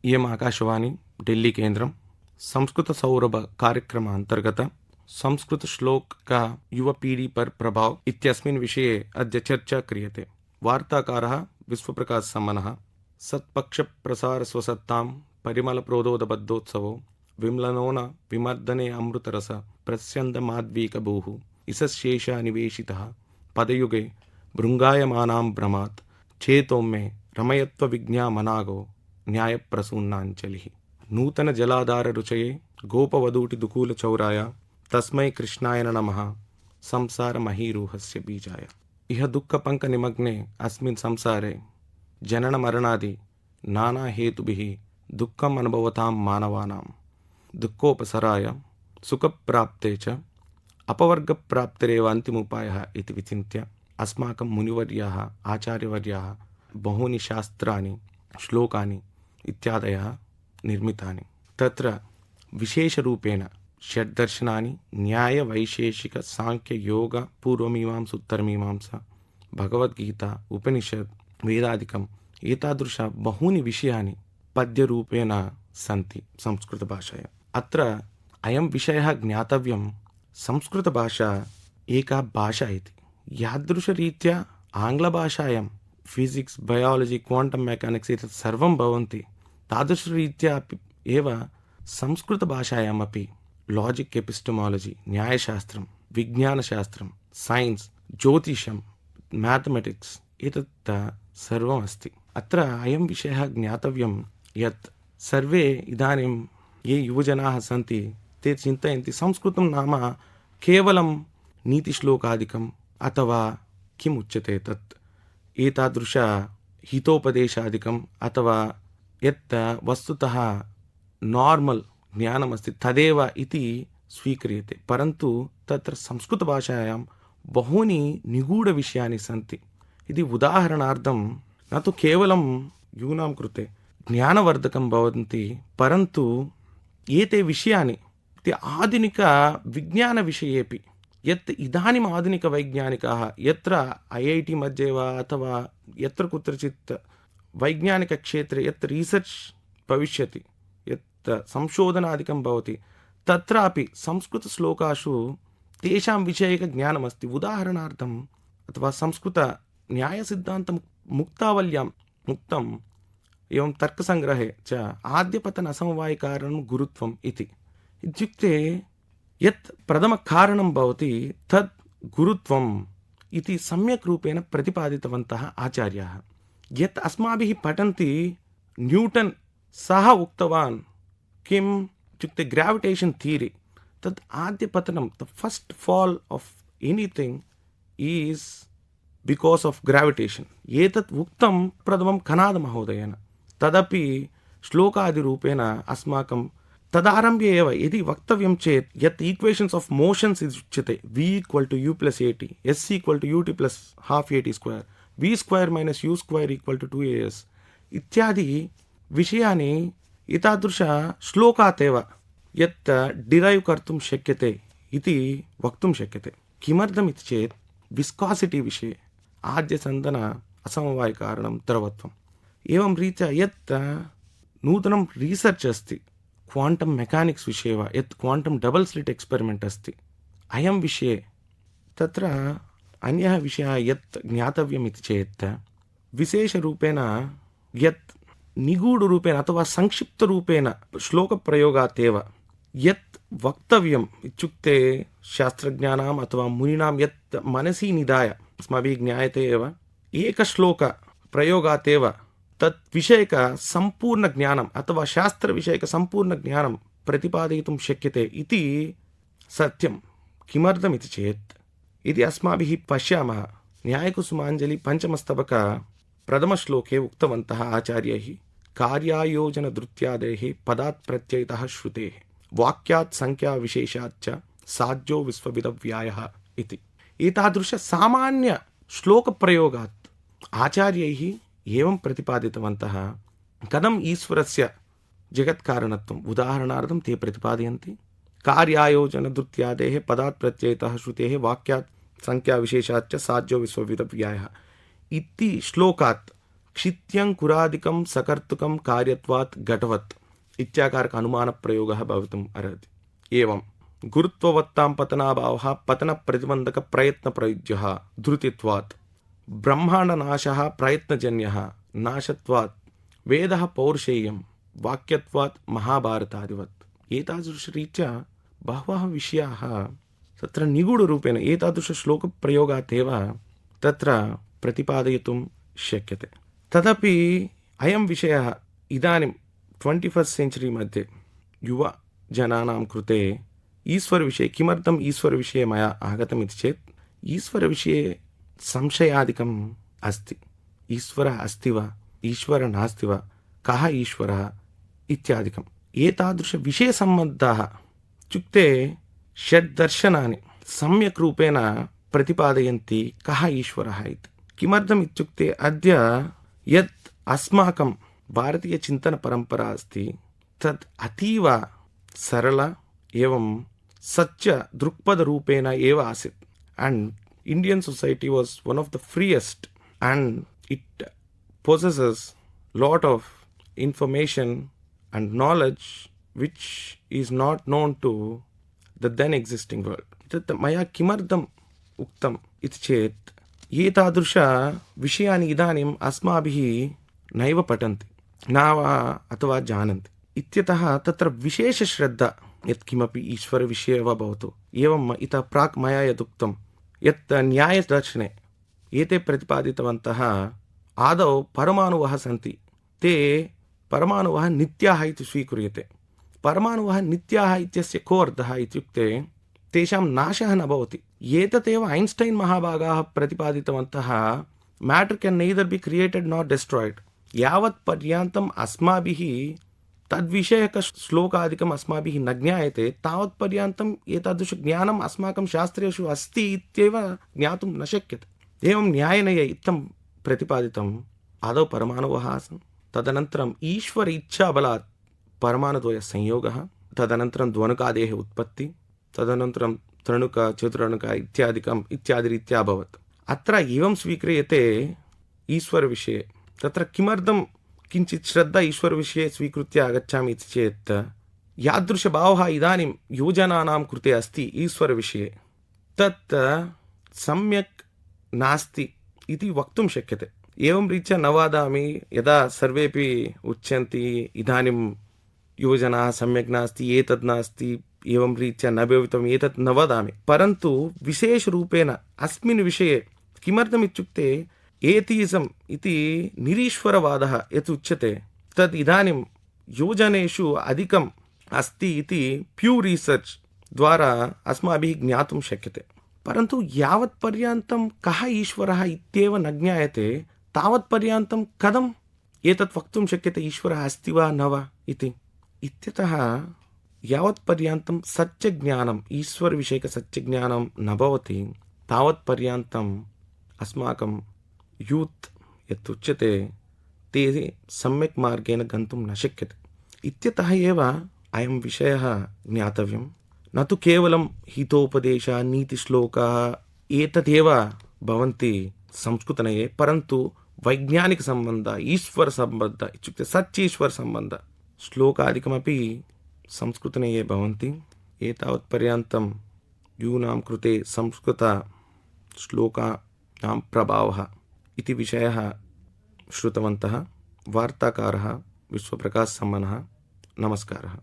इयम् आकाशवाणी दिल्ली केन्द्रं संस्कृतसौरभ कार्यक्रम अंतर्गत संस्कृतश्लोक का युवपीढ़ी पर प्रभाव इत्यस्मिन् विषये अद्य चर्चा क्रियते। वार्ताकारः विश्वप्रकाश समनः। सत्पक्षप्रसारस्वसत्तां परिमलप्रोदोदबद्धोत्सवो विम्लनोन विमर्दने अमृतरस प्रस्यन्दमाद्वीकभूः इसशेषा निवेशितः पदयुगे भृङ्गायमानां भ्रमात् चेतोमे रमयत्वविज्ञामनागो न्यायप्रसून्नाञ्जलिः। नूतन जलाधार रुचये गोपवधूटि दुकूल चौराय तस्मै कृष्णाय नमः संसार महीरूहस्य बीजाय। इह दुःखपङ्क निमग्ने अस्मिन् संसारे जनन मरणादि नाना हेतुभिः दुःखम् अनुभवतां मानवानां दुःखोपसराय सुखप्राप्ते च अपवर्गप्राप्तिरेव अन्तिमोपायः इति विचिन्त्य अस्माकं मुनिवर्याः आचार्यवर्याः बहूनि शास्त्राणि श्लोकानि इत्यादयः निर्मितानि। तत्र विशेषरूपेण षड्दर्शनानि न्याय वैशेषिक सांख्य योग पूर्वमीमांसा उत्तरमीमांसा भगवद्गीता उपनिषत् वेदादिकम् एतादृश बहूनि विषयानि पद्यरूपेण सन्ति संस्कृतभाषया। अत्र अयं विषयः ज्ञातव्यं, संस्कृतभाषा एका भाषा इति। यादृशरीत्या आङ्ग्लभाषायां फिजिक्स् बयालजि क्वाण्टम् मेकानिक्स् एतत् सर्वं भवन्ति, तादृशरीत्या एव संस्कृतभाषायामपि लाजिक् एपिस्टमालजि न्यायशास्त्रं विज्ञानशास्त्रं सैन्स् ज्योतिषं मैथमेटिक्स् एतत् सर्वम् अस्ति। अत्र अयं विषयः ज्ञातव्यं यत् सर्वे इदानीं ये युवजनाः सन्ति ते चिन्तयन्ति संस्कृतं नाम केवलं नीतिश्लोकादिकम् अथवा किम् उच्यते तत् एतादृश हितोपदेशादिकम् अथवा यत् वस्तुतः नार्मल् ज्ञानमस्ति तदेव इति स्वीक्रियते। परन्तु तत्र संस्कृतभाषायां बहूनि निगूढविषयानि सन्ति। इति उदाहरणार्थं न तु केवलं यूनां कृते ज्ञानवर्धकं भवन्ति, परन्तु एते विषयानि ते आधुनिकविज्ञानविषयेपि यत् इदानीम् आधुनिकवैज्ञानिकाः यत्र IIT मध्ये वा अथवा यत्र कुत्रचित् वैज्ञानिकक्षेत्रे यत् रिसर्च् भविष्यति, यत् संशोधनादिकं भवति, तत्रापि संस्कृतश्लोकासु तेषां विषयकज्ञानमस्ति। उदाहरणार्थम् अथवा संस्कृतन्यायसिद्धान्तं मुक्तावल्यां मुक्तम् एवं तर्कसङ्ग्रहे च आद्यपतन असमवायिकारणं गुरुत्वम् इति। इत्युक्ते यत् प्रथमकारणं भवति तत् गुरुत्वम् इति सम्यक् रूपेण प्रतिपादितवन्तः आचार्याः। यत् अस्माभिः पठन्ति न्यूटन् सः उक्तवान् किम् इत्युक्ते ग्राविटेशन् थीरी, तत् आद्यपतनं the first fall of anything is because of gravitation एतत् उक्तं प्रथमं कणादमहोदयेन। तदपि श्लोकादिरूपेण अस्माकं तदारभ्य एव यदि वक्तव्यं चेत् यत् इक्वेशन्स् आफ् मोशन्स् उच्यते v = u + at s = ut + ½ at square v square - u square = 2as इत्यादि विषयानि एतादृश श्लोकात् एव यत् डिरैव् कर्तुं शक्यते इति वक्तुं शक्यते। किमर्थमिति चेत् विस्कासिटी विषये आद्यसन्दन असमवायिकारणं द्रवत्वम् एवं रीत्या यत् नूतनं रिसर्च् अस्ति क्वाण्टम् मेकानिक्स् विषये वा यत् क्वाण्टम् डबल् स्लिट् एक्स्पेरिमेण्ट् अस्ति, अयं विषये तत्र अन्यः विषयः यत् ज्ञातव्यम् इति चेत् विशेषरूपेण यत् निगूढरूपेण अथवा संक्षिप्तरूपेण श्लोकप्रयोगात् एव यत् वक्तव्यम् इत्युक्ते शास्त्रज्ञानाम् अथवा मुनीनां यत् मनसि निधाय अस्माभिः ज्ञायते एव एकश्लोकप्रयोगात् एव तत् विषयक सम्पूर्णज्ञानम् अथवा शास्त्रविषयकसम्पूर्णज्ञानं प्रतिपादयितुं शक्यते इति सत्यं। किमर्थमिति चेत् यदि अस्माभिः पश्यामः न्यायकुसुमाञ्जलि पञ्चमस्तबक प्रथमश्लोके उक्तवन्तः आचार्यैः कार्यायोजनधृत्यादेः पदात् प्रत्ययतः श्रुतेः वाक्यात् संख्याविशेषाच्च साध्यो विश्वविदव्यायः इति। एतादृश सामान्य श्लोकप्रयोगात् आचार्यैः एवं प्रतिपादितवन्तः कथम् ईश्वरस्य जगत्कारणत्वम् उदाहरणार्थं ते प्रतिपादयन्ति। कार्यायोजनधृत्यादेः पदात् प्रत्ययतः श्रुतेः वाक्यात् संख्याविशेषाच्च साध्यो विश्वविदव्यायः इति श्लोकात् क्षित्यं कुरादिकं सकर्तुकं कार्यत्वात् घटवत् इत्याकारक अनुमानप्रयोगः भवितुम् अर्हति। एवं गुरुत्ववत्तां पतनाभावः पतनप्रतिबन्धकप्रयत्नप्रयुज्यः धृतित्वात् ब्रह्माण्डनाशः प्रयत्नजन्यः नाशत्वात् वेदः पौरुषेयं वाक्यत्वात् महाभारतादिवत्। एतादृशरीत्या बहवः विषयाः तत्र निगूढरूपेण एतादृशश्लोकप्रयोगात् एव तत्र प्रतिपादयितुं शक्यते। तदपि अयं विषयः इदानीं 21st सेञ्चुरी मध्ये युवजनानां कृते ईश्वरविषये किमर्थम् ईश्वरविषये मया आगतम् इति चेत् ईश्वरविषये संशयादिकम् अस्ति। ईश्वरः अस्ति वा, ईश्वरः नास्ति वा, कः ईश्वरः इत्यादिकम् एतादृशविषयसम्बद्धाः इत्युक्ते षड्दर्शनानि सम्यक् रूपेण प्रतिपादयन्ति कः ईश्वरः इति। किमर्थम् इत्युक्ते अद्य यत् अस्माकं भारतीयचिन्तनपरम्परा अस्ति तत् अतीव सरल एवं सच्च दृक्पथरूपेण एव आसीत्। and Indian society was one of the freest and it possesses lot of information and knowledge which is not known to the then existing world. तत् मया किमर्थम् उक्तम् इति चेत् एतादृश विषयानि इदानीम् अस्माभिः नैव पठन्ति न वा अथवा जानन्ति इत्यतः तत्र विशेषश्रद्धा यत्किमपि ईश्वरविषये वा भवतु। एवम् इतः प्राक् मया यदुक्तं यत् न्यायदर्शने एते प्रतिपादितवन्तः आदौ परमाणुवः सन्ति, ते परमाणुवः नित्याः इति स्वीक्रियते। परमाणुवः नित्याः इत्यस्य को अर्थः इत्युक्ते तेषां नाशः न भवति। एतदेव ऐन्स्टैन् महाभागाः प्रतिपादितवन्तः matter can neither be created not destroyed. यावत् पर्यन्तम् अस्माभिः तद्विषयक श्लोकादिकम् अस्माभिः न ज्ञायते तावत् पर्यन्तम् एतादृश ज्ञानम् अस्माकं शास्त्रेषु अस्ति इत्येव ज्ञातुं न शक्यते। एवं न्यायेन इत्थं प्रतिपादितम् आदौ परमाणवः आसन्, तदनन्तरम् ईश्वर इच्छाबलात् परमाणुद्वय संयोगः, तदनन्तरं द्वनुकादेः उत्पत्ति, तदनन्तरं तृणुक चतुरणुक इत्यादिकम् इत्यादिरीत्या अभवत्। अत्र एवं स्वीक्रियते ईश्वरविषये तत्र किमर्थं किञ्चित् श्रद्धा ईश्वरविषये स्वीकृत्य आगच्छामि इति चेत् यादृशभावः इदानीं युवजनानां कृते अस्ति ईश्वरविषये तत् सम्यक् नास्ति इति वक्तुं शक्यते। एवं रीत्या न वदामि यदा सर्वेपि उच्यन्ति इदानीं युवजनाः सम्यक् नास्ति, एतद् नास्ति, एवं रीत्या न भवितव्यम् एतत् न वदामि, परन्तु विशेषरूपेण अस्मिन् विषये किमर्थम् इत्युक्ते एथिइजम् इति निरीश्वरवादः यत् उच्यते तद् इदानीं युवजनेषु अधिकम् अस्ति इति प्यूर् रिसर्च् द्वारा अस्माभिः ज्ञातुं शक्यते। परन्तु यावत् पर्यन्तं कः ईश्वरः इत्येव न ज्ञायते तावत् पर्यन्तं कथम् एतत् वक्तुं शक्यते ईश्वरः अस्ति वा न वा इति। इत्यतः यावत् पर्यन्तं सत्यज्ञानम् ईश्वरविषयकसत्यज्ञानं न भवति तावत् पर्यन्तम् अस्माकं यूत् यत् उच्यते ते सम्यक् मार्गेण गन्तुं न शक्यते। इत्यतः एव अयं विषयः ज्ञातव्यं, न तु केवलं हितोपदेशः नीतिश्लोकाः एतदेव भवन्ति संस्कृतनये, परन्तु वैज्ञानिकसम्बन्धः ईश्वरसम्बन्धः इत्युक्ते सच्चीश्वरसम्बन्धः श्लोकादिकमपि संस्कृतनये भवन्ति। एतावत्पर्यन्तं यूनां कृते संस्कृतश्लोकानां प्रभावः इति विषयः श्रुतवन्तः। वार्ताकारः विश्वप्रकाशसम्मनः। नमस्कारः।